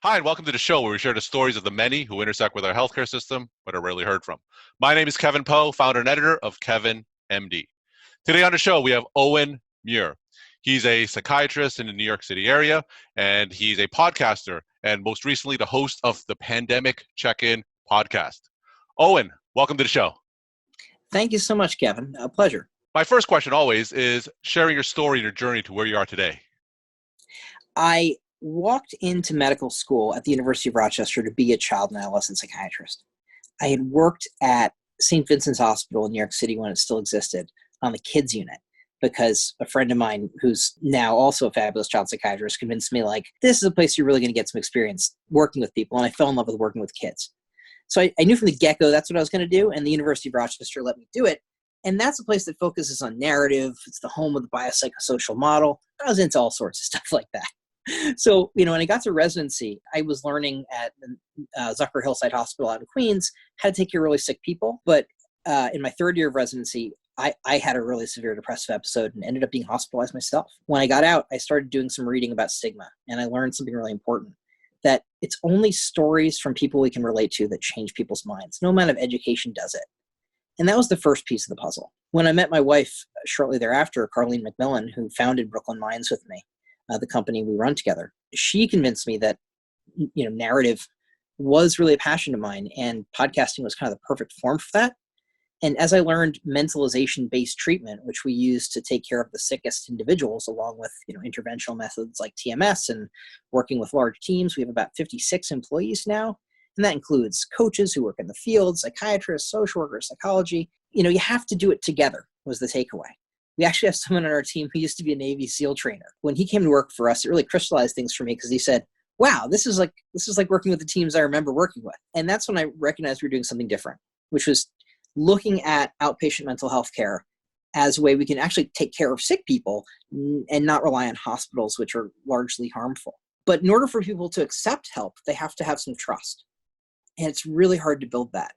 Hi, and welcome to the show where we share the stories of the many who intersect with our healthcare system but are rarely heard from. My name is Kevin Pho, founder and editor of KevinMD. Today on the show, we have Owen Muir. He's a psychiatrist in the New York City area, and he's a podcaster, and most recently, the host of the Pandemic Check-In podcast. Owen, welcome to the show. Thank you so much, Kevin. A pleasure. My first question always is sharing your story and your journey to where you are today. I walked into medical school at the University of Rochester to be a child and adolescent psychiatrist. I had worked at St. Vincent's Hospital in New York City when it still existed on the kids unit because a friend of mine who's now also a fabulous child psychiatrist convinced me, like, this is a place you're really going to get some experience working with people. And I fell in love with working with kids. So I knew from the get-go that's what I was going to do, and the University of Rochester let me do it. And that's a place that focuses on narrative. It's the home of the biopsychosocial model. I was into all sorts of stuff like that. So, when I got to residency, I was learning at Zucker Hillside Hospital out in Queens how to take care of really sick people. But in my third year of residency, I had a really severe depressive episode and ended up being hospitalized myself. When I got out, I started doing some reading about stigma, and I learned something really important, that it's only stories from people we can relate to that change people's minds. No amount of education does it. And that was the first piece of the puzzle. When I met my wife shortly thereafter, Carlene McMillan, who founded Brooklyn Minds with me, the company we run together, she convinced me that, narrative was really a passion of mine, and podcasting was kind of the perfect form for that. And as I learned mentalization-based treatment, which we use to take care of the sickest individuals, along with, interventional methods like TMS and working with large teams, we have about 56 employees now. And that includes coaches who work in the field, psychiatrists, social workers, psychology. You have to do it together, was the takeaway. We actually have someone on our team who used to be a Navy SEAL trainer. When he came to work for us, it really crystallized things for me because he said, wow, this is like working with the teams I remember working with. And that's when I recognized we were doing something different, which was looking at outpatient mental health care as a way we can actually take care of sick people and not rely on hospitals, which are largely harmful. But in order for people to accept help, they have to have some trust. And it's really hard to build that.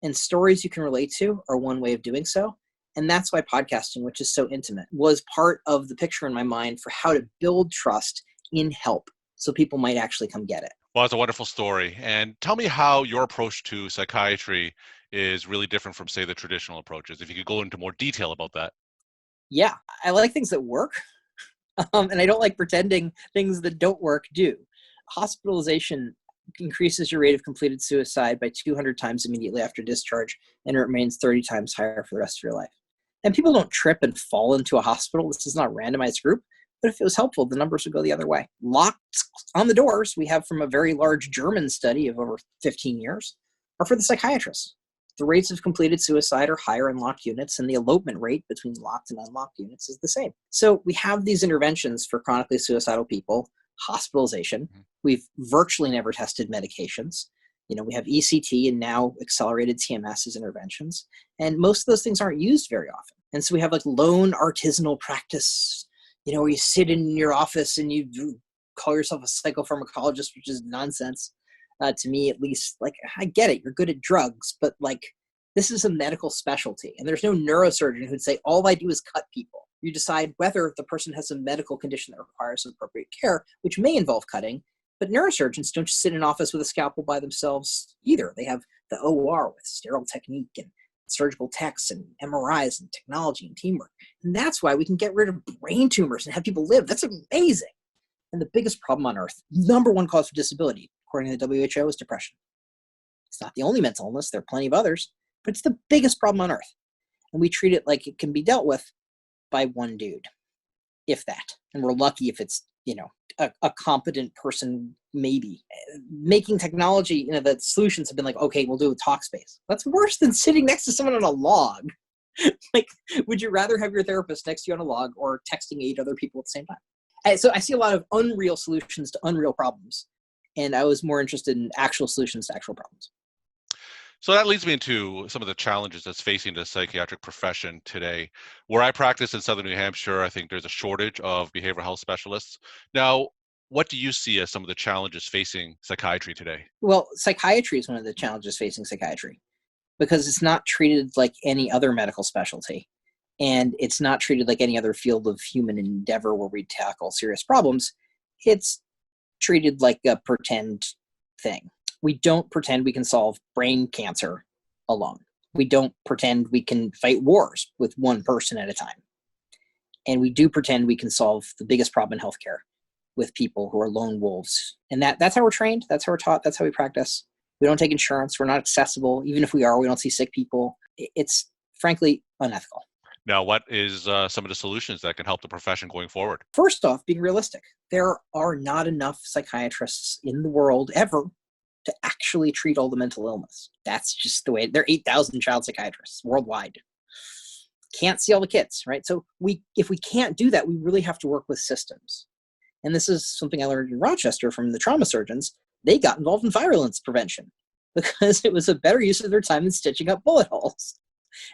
And stories you can relate to are one way of doing so. And that's why podcasting, which is so intimate, was part of the picture in my mind for how to build trust in help so people might actually come get it. Well, it's a wonderful story. And tell me how your approach to psychiatry is really different from, say, the traditional approaches. If you could go into more detail about that. Yeah, I like things that work. And I don't like pretending things that don't work do. Hospitalization increases your rate of completed suicide by 200 times immediately after discharge, and it remains 30 times higher for the rest of your life. And people don't trip and fall into a hospital. This is not a randomized group, but if it was helpful, the numbers would go the other way. Locks on the doors we have from a very large German study of over 15 years are for the psychiatrists. The rates of completed suicide are higher in locked units, and the elopement rate between locked and unlocked units is the same. So we have these interventions for chronically suicidal people, hospitalization. We've virtually never tested medications. We have ECT and now accelerated TMS as interventions. And most of those things aren't used very often. And so we have like lone artisanal practice, where you sit in your office and you call yourself a psychopharmacologist, which is nonsense. To me, at least, like, I get it. You're good at drugs, but like, this is a medical specialty. And there's no neurosurgeon who'd say, all I do is cut people. You decide whether the person has a medical condition that requires appropriate care, which may involve cutting. But neurosurgeons don't just sit in an office with a scalpel by themselves either. They have the OR with sterile technique and surgical techs and MRIs and technology and teamwork. And that's why we can get rid of brain tumors and have people live. That's amazing. And the biggest problem on earth, number one cause of disability, according to the WHO, is depression. It's not the only mental illness. There are plenty of others, but it's the biggest problem on earth. And we treat it like it can be dealt with by one dude, if that. And we're lucky if it's, a competent person, maybe. Making technology, the solutions have been like, okay, we'll do a Talkspace. That's worse than sitting next to someone on a log. Like, would you rather have your therapist next to you on a log or texting 8 other people at the same time? So I see a lot of unreal solutions to unreal problems. And I was more interested in actual solutions to actual problems. So that leads me into some of the challenges that's facing the psychiatric profession today. Where I practice in Southern New Hampshire, I think there's a shortage of behavioral health specialists. Now, what do you see as some of the challenges facing psychiatry today? Well, psychiatry is one of the challenges facing psychiatry because it's not treated like any other medical specialty. And it's not treated like any other field of human endeavor where we tackle serious problems. It's treated like a pretend thing. We don't pretend we can solve brain cancer alone. We don't pretend we can fight wars with one person at a time. And we do pretend we can solve the biggest problem in healthcare with people who are lone wolves. And that's how we're trained. That's how we're taught. That's how we practice. We don't take insurance. We're not accessible. Even if we are, we don't see sick people. It's frankly unethical. Now, what is some of the solutions that can help the profession going forward? First off, being realistic. There are not enough psychiatrists in the world ever to actually treat all the mental illness. That's just the way. There are 8,000 child psychiatrists worldwide. Can't see all the kids, right? So if we can't do that, we really have to work with systems. And this is something I learned in Rochester from the trauma surgeons. They got involved in violence prevention because it was a better use of their time than stitching up bullet holes.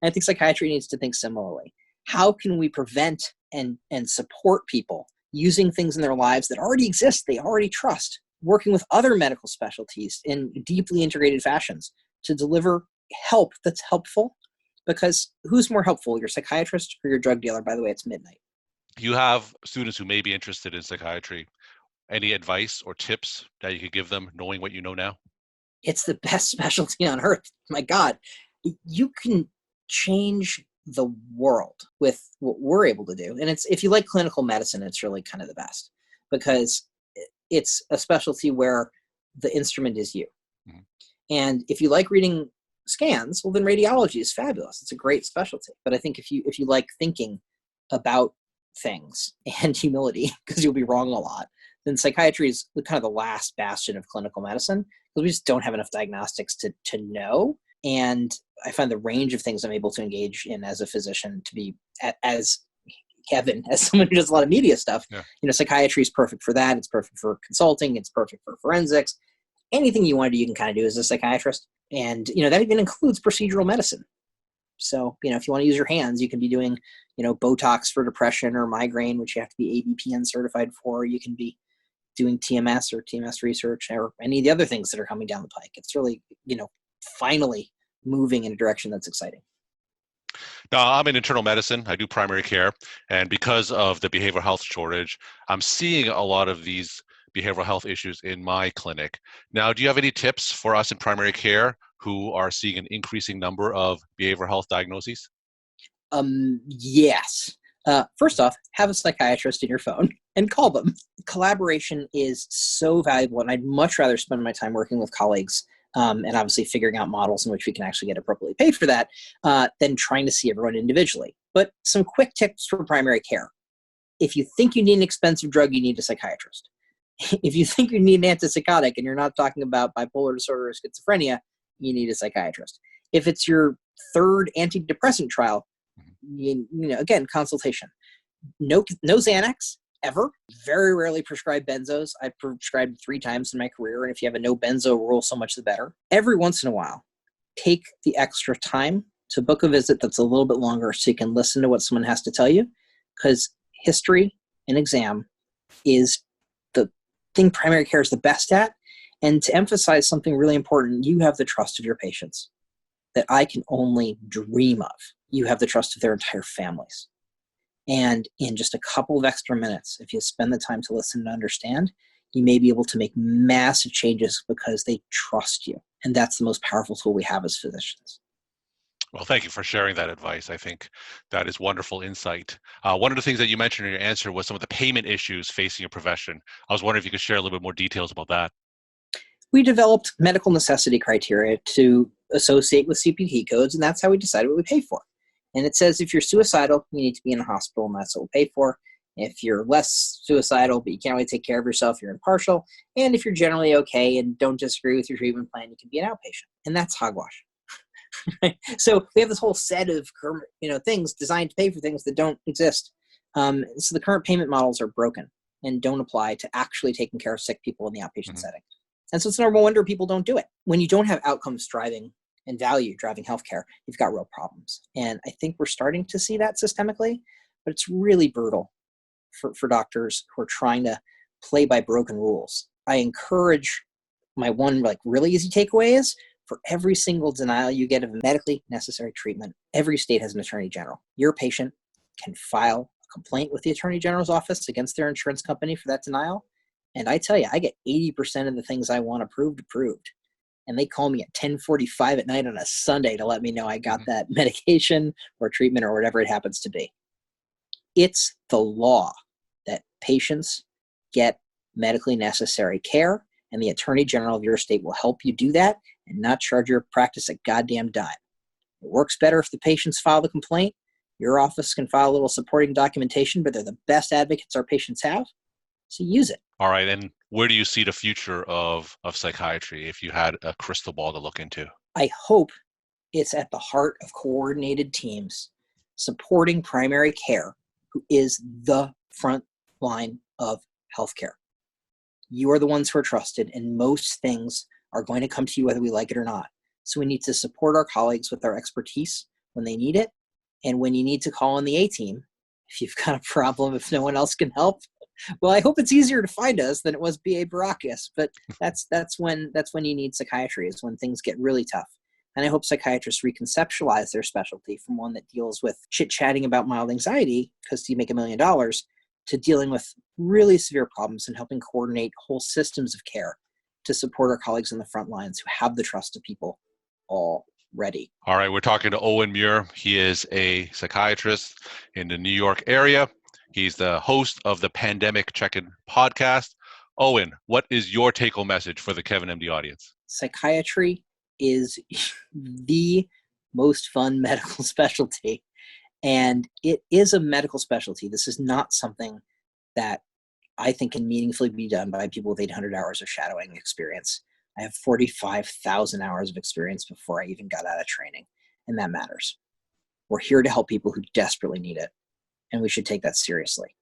And I think psychiatry needs to think similarly. How can we prevent and support people using things in their lives that already exist, they already trust, working with other medical specialties in deeply integrated fashions to deliver help that's helpful? Because who's more helpful, your psychiatrist or your drug dealer? By the way, it's midnight. You have students who may be interested in psychiatry. Any advice or tips that you could give them knowing what you know now? It's the best specialty on earth. My God, you can change the world with what we're able to do. And if you like clinical medicine, it's really kind of the best because it's a specialty where the instrument is you. Mm-hmm. And if you like reading scans, well, then radiology is fabulous. It's a great specialty. But I think if you like thinking about things and humility, because you'll be wrong a lot, then psychiatry is kind of the last bastion of clinical medicine because we just don't have enough diagnostics to know. And I find the range of things I'm able to engage in as a physician to be, as Kevin, as someone who does a lot of media stuff, psychiatry is perfect for that. It's perfect for consulting. It's perfect for forensics. Anything you want to do, you can kind of do as a psychiatrist. And, that even includes procedural medicine. So, if you want to use your hands, you can be doing, Botox for depression or migraine, which you have to be ABPN certified for. You can be doing TMS or TMS research or any of the other things that are coming down the pike. It's really, finally moving in a direction that's exciting. Now, I'm in internal medicine. I do primary care. And because of the behavioral health shortage, I'm seeing a lot of these behavioral health issues in my clinic. Now, do you have any tips for us in primary care who are seeing an increasing number of behavioral health diagnoses? Yes. First off, have a psychiatrist in your phone and call them. Collaboration is so valuable, and I'd much rather spend my time working with colleagues and obviously figuring out models in which we can actually get appropriately paid for that than trying to see everyone individually. But some quick tips for primary care. If you think you need an expensive drug, you need a psychiatrist. If you think you need an antipsychotic and you're not talking about bipolar disorder or schizophrenia, you need a psychiatrist. If it's your third antidepressant trial, again, consultation. No Xanax, ever. Very rarely prescribe benzos. I've prescribed 3 times in my career, and if you have a no benzo rule, so much the better. Every once in a while, take the extra time to book a visit that's a little bit longer so you can listen to what someone has to tell you, because history and exam is the thing primary care is the best at. And to emphasize something really important, you have the trust of your patients that I can only dream of. You have the trust of their entire families. And in just a couple of extra minutes, if you spend the time to listen and understand, you may be able to make massive changes because they trust you. And that's the most powerful tool we have as physicians. Well, thank you for sharing that advice. I think that is wonderful insight. One of the things that you mentioned in your answer was some of the payment issues facing your profession. I was wondering if you could share a little bit more details about that. We developed medical necessity criteria to associate with CPT codes, and that's how we decided what we pay for. And it says if you're suicidal, you need to be in a hospital, and that's what we'll pay for. If you're less suicidal, but you can't really take care of yourself, you're impartial. And if you're generally okay and don't disagree with your treatment plan, you can be an outpatient. And that's hogwash. So we have this whole set of things designed to pay for things that don't exist. So the current payment models are broken and don't apply to actually taking care of sick people in the outpatient setting. And so it's no wonder people don't do it. When you don't have outcomes driving and value driving healthcare, you've got real problems. And I think we're starting to see that systemically, but it's really brutal for doctors who are trying to play by broken rules. I encourage my one really easy takeaway is for every single denial you get of medically necessary treatment, every state has an attorney general. Your patient can file a complaint with the attorney general's office against their insurance company for that denial. And I tell you, I get 80% of the things I want approved. And they call me at 10:45 at night on a Sunday to let me know I got that medication or treatment or whatever it happens to be. It's the law that patients get medically necessary care, and the Attorney General of your state will help you do that and not charge your practice a goddamn dime. It works better if the patients file the complaint. Your office can file a little supporting documentation, but they're the best advocates our patients have, so use it. All right, and where do you see the future of psychiatry if you had a crystal ball to look into? I hope it's at the heart of coordinated teams supporting primary care, who is the front line of healthcare. You are the ones who are trusted, and most things are going to come to you whether we like it or not. So we need to support our colleagues with our expertise when they need it. And when you need to call on the A-team, if you've got a problem, if no one else can help, well, I hope it's easier to find us than it was B.A. Baracus. But that's when you need psychiatry, is when things get really tough. And I hope psychiatrists reconceptualize their specialty from one that deals with chit-chatting about mild anxiety, because you make $1 million, to dealing with really severe problems and helping coordinate whole systems of care to support our colleagues on the front lines who have the trust of people already. All right, we're talking to Owen Muir. He is a psychiatrist in the New York area. He's the host of the Pandemic Check-In podcast. Owen, what is your take-home message for the KevinMD audience? Psychiatry is the most fun medical specialty, and it is a medical specialty. This is not something that I think can meaningfully be done by people with 800 hours of shadowing experience. I have 45,000 hours of experience before I even got out of training, and that matters. We're here to help people who desperately need it, and we should take that seriously.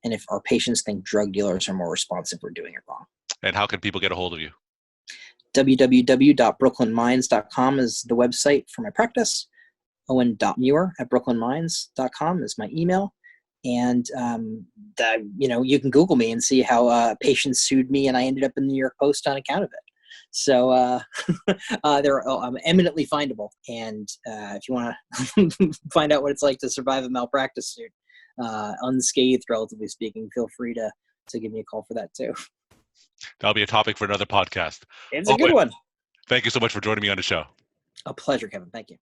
And if our patients think drug dealers are more responsive, we're doing it wrong. And how can people get a hold of you? www.brooklynminds.com is the website for my practice. Owen.Muir@brooklynminds.com is my email. And, you can Google me and see how patients sued me and I ended up in the New York Post on account of it. So I'm eminently findable. And if you want to find out what it's like to survive a malpractice suit, unscathed, relatively speaking, feel free to give me a call for that too. That'll be a topic for another podcast. It's a good one. Thank you so much for joining me on the show. A pleasure, Kevin. Thank you.